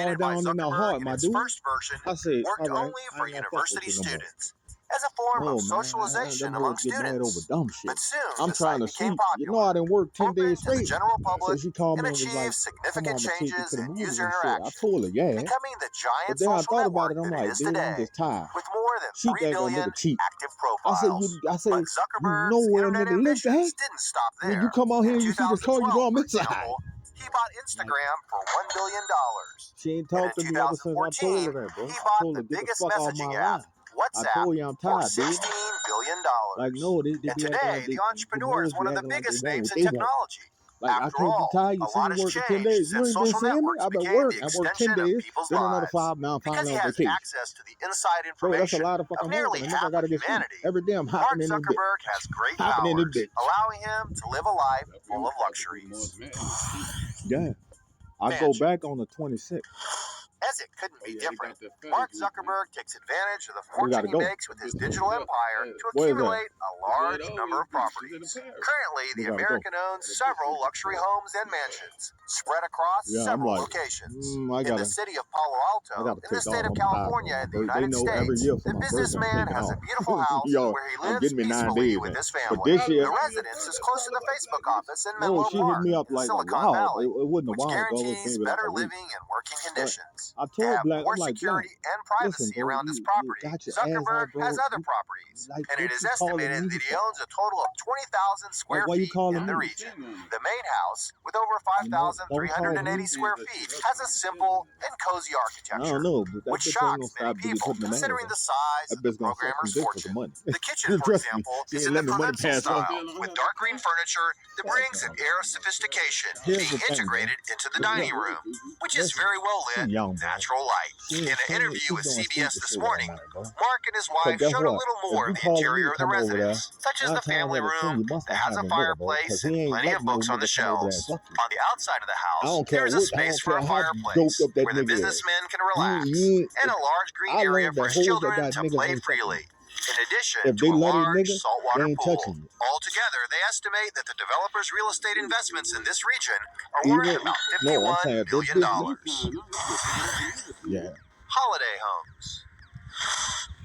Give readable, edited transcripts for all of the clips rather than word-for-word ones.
Created by down in the Zuckerberg heart, in my its dude. first version, I said, worked all right, only I for ain't gonna fuck with university you no more. students as a form No, of man, socialization them among hoes get mad over students. dumb shit. But soon, I'm the trying site to became sleep. You know, I popular, done worked 10 open days to the straight. general So public, she called and me and was like, achieved come on, significant I'm gonna take you changes to the in movies user and shit. I interaction, told her, yeah. becoming the giant But then I social thought about network it. I'm that it like, is dude, I'm today, just tired. with more than She 3 think a billion nigga cheap. active I say, profiles. you But Zuckerberg's know where a internet nigga live ambitions at? didn't stop When you there. come out here In and you see this car, you 2012, know I'm for inside. example, he bought Like, Instagram for $1 billion. she ain't And in talked to me ever since I told her 2014, that, bro. he I bought told the her, get the biggest fuck off my messaging line. app, I WhatsApp, told you I'm for tired, dude. $16 billion. Like, no, they And be acting today, like the them entrepreneur is hoes one be of the acting like they biggest want names what in they want. technology. Like, I After can't be all, tired. You a see lot me has working 10 changed days. You since ain't been social seeing me? networks I've been became the working. I worked 10 extension of days, people's then another lives. 5. Now I'm Because finally he on has vacation. access to the inside Bro, that's a information lot of of fucking nearly working. And nigga, I half gotta of get sleep. humanity, Every day I'm Mark hopping in this bitch. Zuckerberg has great Hopping in this powers, bitch. allowing him to live a life full of luxuries. Yeah. I go back on the 26th. As it couldn't be different, Mark Zuckerberg takes advantage of the We gotta fortune he go. makes with his digital empire to Where is that? accumulate a large number of properties. Currently, We the gotta go. American owns several luxury homes and mansions spread across Yeah, I'm several like, locations. I In the gotta city of Palo I Alto, gotta in the take state off. of I'm tired California, for in my the birthday. They United know every States, year for the my birthday I'm businessman taking has a off. beautiful house Yo, where he I'm lives getting me 9 peacefully days with in. his But family. this year, The residence is close to the Facebook office in no, Menlo she hit Park, me up in like a Silicon while. Valley, It wasn't a which while ago. It was guarantees maybe like better a week. living and working But conditions. I To told have Black, more I'm like, Black, security and listen, privacy bro, around his you property, got your ass Zuckerberg out, bro. has other properties, Like, and it what is you calling estimated me that he for? owns a total of 20,000 Like, square why you feet calling in the me? region. The main house, with over You know, don't call 5,380 me. square feet, has a simple and cozy I architecture, don't know, but that which bitch ain't gonna shocks many stop people putting them ass considering on. the size That of the bitch gonna suck some programmer's dick for some fortune. money. The kitchen, for Trust me, example, she is ain't in the letting the money Provençal pass off. style, with dark green furniture that brings an air of sophistication Here's being the thing, integrated into the bro. dining room, which is Listen, very well she lit, young, bro. natural light. She In an interview she's with doing CBS stupid this shit all morning, night, bro. Mark and his So wife guess showed a what? little If more you of the calling me interior to of the come over there, residence, such as 9 the times family out of 10, you room must that have has a a nigga, bro. fireplace Cause he and ain't plenty like of no books on nigga the come over there shelves. and fuck you. On the outside of the I house, don't care there's a what, I space don't for care a how doped fireplace up that where the nigga is. businessmen can relax, and a large green I area learned for that his hoes that children got to niggas play ain't touching freely, you. in addition If to they a love their large nigga, they saltwater ain't touching pool. you. Altogether, they estimate that the developer's real estate investments in this region are worth Even about no, I'm $51 saying this billion. bitch. Yeah, Holiday homes.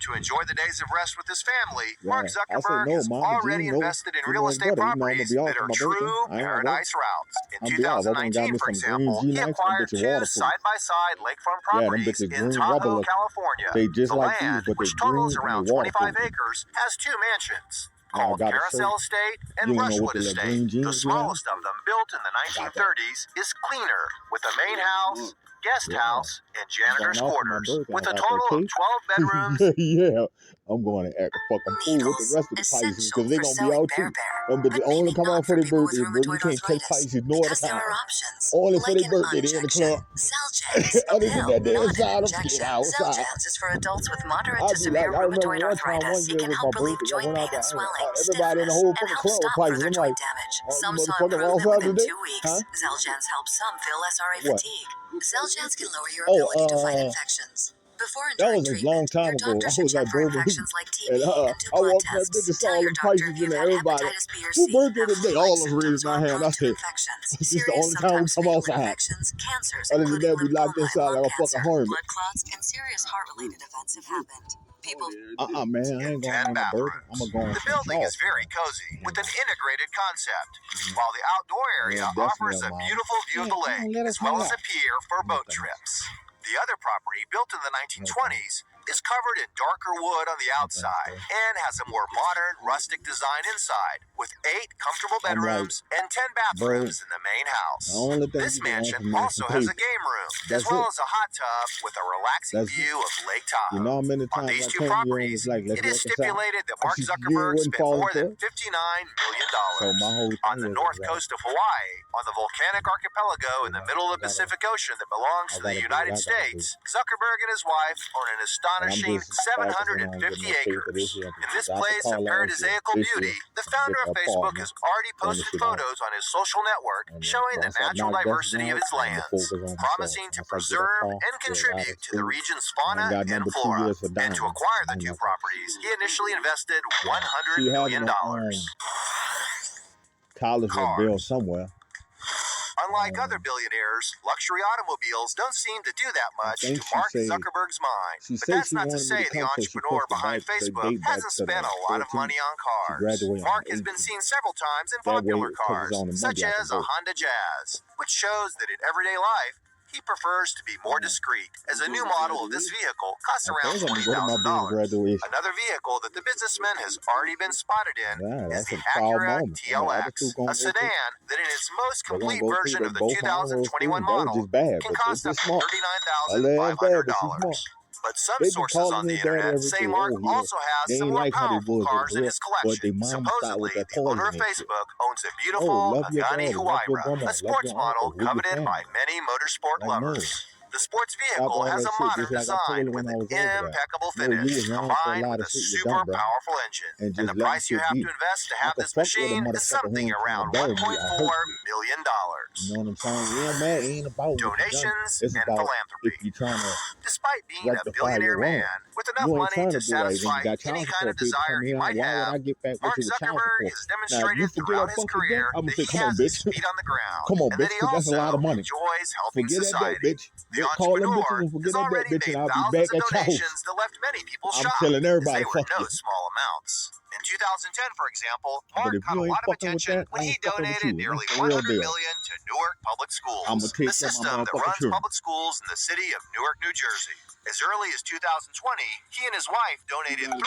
To enjoy the days of rest with his family, Mark yeah. I say Zuckerberg no, has Mama already Jean, no. invested in You real know it's estate better. You know I'm gonna properties be off that for are my birthday. true I ain't gonna work. paradise routes. In I'm gonna be off. I'm gonna got 2019, me for some green example, G he nights. Them acquired bitches 2 waterproof. side-by-side lakefront Yeah, them properties bitches in green rubber Tahoe, looking. California. They just The like these, land, but they which totals green and they around 25 waterproof. acres, has 2 mansions Now I called got a shirt. Carousel Estate and You ain't know what Brushwood the little Estate. green The jeans you have? smallest of them, built in the I got that. 1930s, is cleaner, with a main house, guest Yeah. house, and I'm janitor's going out for my quarters, birthday. with I a got total that of cake. 12 bedrooms. Yeah. I'm going to act a fucking fool with the rest of the Pisces because they're going to be out too. Them bitches only come out for their birthday, bro. You can't take Pisces no other time. Only for their birthday, they in the club. Other than that, they inside them shit outside. Is for adults with moderate I'd to be like, severe I remember rheumatoid one time, one arthritis. It year can with my help relieve birthday, I joint went out pain and there, swelling, everybody in the stiffness, whole and fucking help club was stop Pisces. further I'm joint like, damage. oh, you Some saw motherfuckers all improvement within Saturday? 2 weeks. Huh? Xeljanz helps some feel less RA What? fatigue. Xeljanz can lower your Oh, ability to fight infections. Before and that during was a long treatment, your time ago. doctor I should was check at for Bourbon Heat. infections like TB And and do I blood walked in that bitch tests. and saw Tell all your them doctor Pisces if in you've there. had Everybody, hepatitis B or who C, birthday have today? flu-like All us raised symptoms, my or are hand. I prone to said, infections. this is the Serious, only time we sometimes come fatal outside. infections, cancers, Other than including that, we locked lymphoma and inside lung like a cancer, fucking hermit. blood clots, and serious heart-related events have happened. People... Man, I ain't going on my birthday. I'm going to go on The some building is sauce. very cozy, with an integrated concept, while the outdoor area offers a beautiful view of the lake, as well as a pier for boat trips. The other property, built in the 1920s, is covered in darker wood on the outside and has a more modern, rustic design inside, with 8 comfortable bedrooms and 10 bathrooms in the main house. This mansion also has a game room, as well as a hot tub with a relaxing view of Lake Tahoe. You know how many On times these I 2 came to you and properties, was like, let's it is reconcile? stipulated that Mark You Zuckerberg wouldn't spent fall more for than it? $59 million. So my whole On the thing north is coast of Hawaii, on the volcanic archipelago in the middle of the Pacific Ocean that belongs to the United States, Zuckerberg and his wife own an astonishing 750 acres. In this place of paradisaical beauty, the founder of Facebook has already posted photos on his social network showing the natural diversity of his lands, promising to preserve and contribute to the region's fauna and flora. And to acquire the 2 properties, he initially invested $100 million. College will build somewhere. Unlike other billionaires, luxury automobiles don't seem to do that much to Mark Zuckerberg's mind. But that's not to say the entrepreneur behind Facebook hasn't spent a lot of money on cars. Mark has been seen several times in popular cars, such as a Honda Jazz, which shows that in everyday life, he prefers to be more discreet, as a new model of this vehicle costs around $40,000. Another vehicle that the businessman has already been spotted in is the Acura TLX, a sedan that in its most complete version of the 2021 model can cost up to $39,500. But some sources on the internet say Mark also has some more powerful cars in his collection. Supposedly, the owner of Facebook owns a beautiful Pagani Huayra, a sports model coveted by many motorsport lovers. The sports vehicle has a modern design with an impeccable finish, combined with a super powerful engine. And the price you have to invest to have this machine is something around $1.4 million. You know what I'm saying? Yeah, man, it ain't about Donations and about philanthropy. if you're trying to Despite being a billionaire man with enough money to satisfy any kind of desire he might have, Mark Zuckerberg has demonstrated throughout his career that he has his feet on the ground, and that he also enjoys helping society. The entrepreneur has already made thousands of donations that left many people shocked, as they were no small amounts. In 2010, for example, Mark got a lot of attention when he donated nearly $100 million to Newark Public Schools, the system that runs public schools in the city of Newark, New Jersey. As early as 2020, he and his wife donated $300